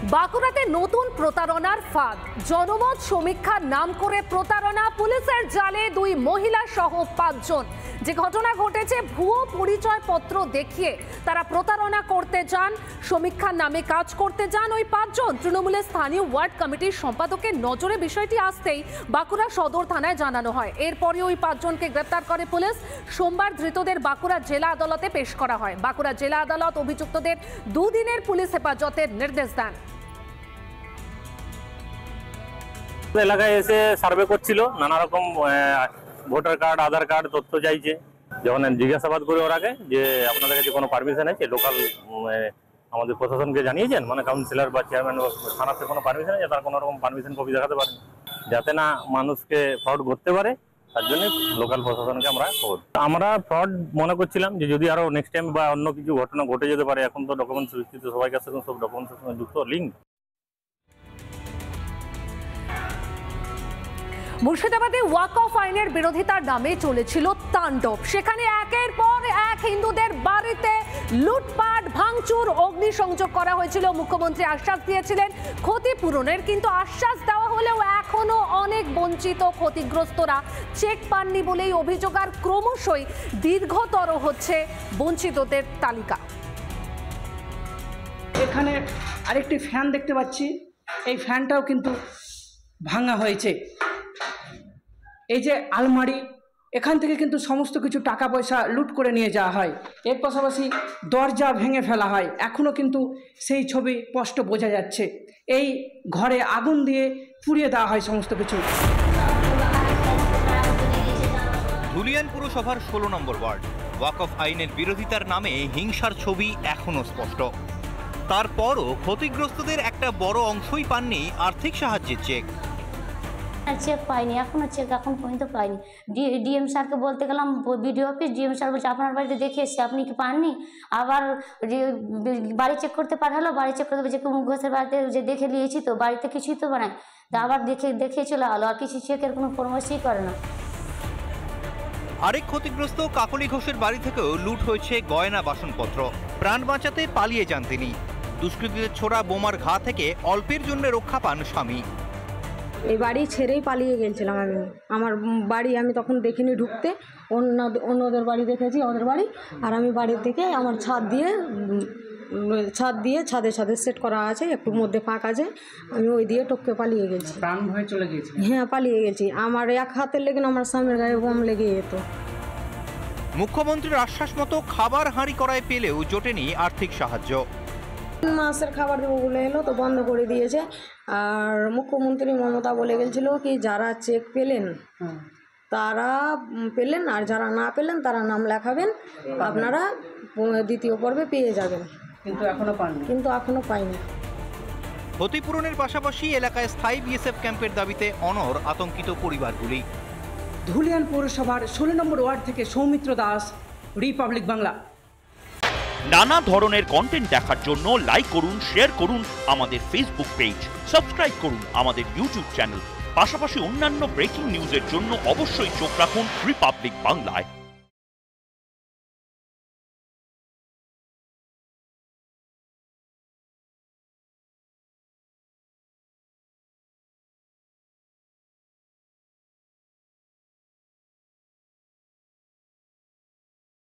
বাঁকুড়াতে নতুন প্রতারণার ফাঁদ। জনমত সমীক্ষার নাম করে প্রতারণা, পুলিশের জালে দুই মহিলা সহ 5 জন। যে ঘটনা ঘটেছে, ভুয়ো পরিচয়পত্র দেখিয়ে তারা প্রতারণা করতে যান, সমীক্ষার নামে কাজ করতে যান ওই 5 জন। তৃণমূলের স্থানীয় ওয়ার্ড কমিটির সম্পাদকের নজরে বিষয়টি আসতেই বাঁকুড়া সদর থানায় জানানো হয়। এরপরে ওই 5 জনকে গ্রেপ্তার করে পুলিশ। সোমবার ধৃতদের বাঁকুড়া জেলা আদালতে পেশ করা হয়। বাঁকুড়া জেলা আদালত অভিযুক্তদের 2 দিনের পুলিশ হেফাজতের নির্দেশ দেন। এলাকায় এসে সার্ভে করছিল, নানা রকম ভোটার কার্ড, আধার কার্ড তথ্য চাইছে। যখন জিজ্ঞাসাবাদ করে ওর আগে যে আপনাদের কাছে কোনো পারমিশন আছে, লোকাল আমাদের প্রশাসনকে জানিয়েছেন, মানে কাউন্সিলর বা চেয়ারম্যান থানাতে কোনো পারমিশন আছে, তার কোনো রকম পারমিশন কপি দেখাতে পারেন, যাতে না মানুষকে ফ্রড করতে পারে। তার জন্য লোকাল প্রশাসনকে আমরা ফ্রড মনে করছিলাম যে যদি আরো নেক্সট টাইম বা অন্য কিছু ঘটনা ঘটে যেতে পারে। এখন তো ডকুমেন্টস বিস্তৃত, সবাই কাছে সব ডকুমেন্টসের সঙ্গে যুক্ত লিঙ্ক। মুর্শিদাবাদে ওয়াক অফ আইনের বিরোধিতার নামে চলেছিল তাণ্ডব। সেখানে একের পর এক হিন্দুদের বাড়িতে লুটপাট, ভাঙচুর, অগ্নিসংযোগ করা হয়েছিল। মুখ্যমন্ত্রী আশ্বাস দিয়েছিলেন ক্ষতিপূরণের, কিন্তু আশ্বাস দেওয়া হলেও এখনো অনেক বঞ্চিত ক্ষতিগ্রস্তরা চেক পাননি বলেই অভিযোগ। আর ক্রমশই দীর্ঘতর হচ্ছে বঞ্চিতদের তালিকা। এখানে আরেকটি ফ্যান দেখতে পাচ্ছি, এই ফ্যানটাও কিন্তু ভাঙা হয়েছে। এই যে আলমারি, এখান থেকে কিন্তু সমস্ত কিছু টাকা পয়সা লুট করে নিয়ে যাওয়া হয়। এর পাশাপাশি দরজা ভেঙে ফেলা হয়, এখনও কিন্তু সেই ছবি স্পষ্ট বোঝা যাচ্ছে। এই ঘরে আগুন দিয়ে পুড়িয়ে দেওয়া হয় সমস্ত কিছু। ধুলিয়ান পুরসভার 16 নম্বর ওয়ার্ড। ওয়াক অফ আইনের বিরোধিতার নামে হিংসার ছবি এখনও স্পষ্ট। তারপরও ক্ষতিগ্রস্তদের একটা বড় অংশই পাননি আর্থিক সাহায্যের চেক। চেক পাইনি, এখনো চেক এখন পর্যন্ত পাইনি। ডিএম স্যারকে বলতে গেলাম, বিডিও অফিস, ডিএম স্যার বলছে আপনার বাড়িতে দেখে এসছে, আপনি কি পাননি? আবার বাড়ি চেক করতে পাঠালো, বাড়ি চেক করতে যে কুমুক ঘোষের বাড়িতে যে দেখে নিয়েছি, তো বাড়িতে কিছুই তো বানায়, তা আবার দেখে চলে আলো, আর কিছু চেকের কোনো পরামর্শই করে না। আরেক ক্ষতিগ্রস্ত কাকলি ঘোষের বাড়ি থেকেও লুট হয়েছে গয়না বাসনপত্র। প্রাণ বাঁচাতে পালিয়ে যান তিনি। দুষ্কৃতীদের ছোড়া বোমার ঘা থেকে অল্পের জন্য রক্ষা পান স্বামী। এই বাড়ি ছেড়েই পালিয়ে গেছিলাম আমি। আমার বাড়ি আমি তখন দেখিনি ঢুকতে, অন্যদের বাড়ি দেখেছি, ওদের বাড়ি। আর আমি বাড়ির থেকে আমার ছাদ দিয়ে ছাদে সেট করা আছে, একটু মধ্যে ফাঁক আছে, আমি ওই দিয়ে টপকে পালিয়ে গেছি। প্রাণ ভয়ে চলে গেছি? হ্যাঁ, পালিয়ে গেছি। আমার এক হাতের লেগে আমার স্বামীর গায়ে বোম লেগে যেত। মুখ্যমন্ত্রীর আশ্বাস মতো খাবার হাঁড়ি করায় পেলেও জোটেনি আর্থিক সাহায্য। 3 মাসের খাবার দেবো বলে এলো, তো বন্ধ করে দিয়েছে। আর মুখ্যমন্ত্রী মমতা বলে গেছিল কি যারা চেক পেলেন তারা পেলেন, আর যারা না পেলেন তারা নাম লেখাবেন, আপনারা দ্বিতীয় পর্বে পেয়ে যাবেন। কিন্তু এখনো পাইনি। ক্ষতিপূরণের পাশাপাশি এলাকায় স্থায়ী বিএসএফ ক্যাম্পের দাবিতে অনড় আতঙ্কিত পরিবারগুলি। ধুলিয়ান পৌরসভার 16 নম্বর ওয়ার্ড থেকে সৌমিত্র দাস, রিপাবলিক বাংলা। নানা ধরনের কন্টেন্ট দেখার জন্য লাইক করুন, শেয়ার করুন আমাদের ফেসবুক পেজ, সাবস্ক্রাইব করুন আমাদের ইউটিউব চ্যানেল। পাশাপাশি অন্যান্য ব্রেকিং নিউজের জন্য অবশ্যই চোখ রাখুন রিপাবলিক বাংলায়।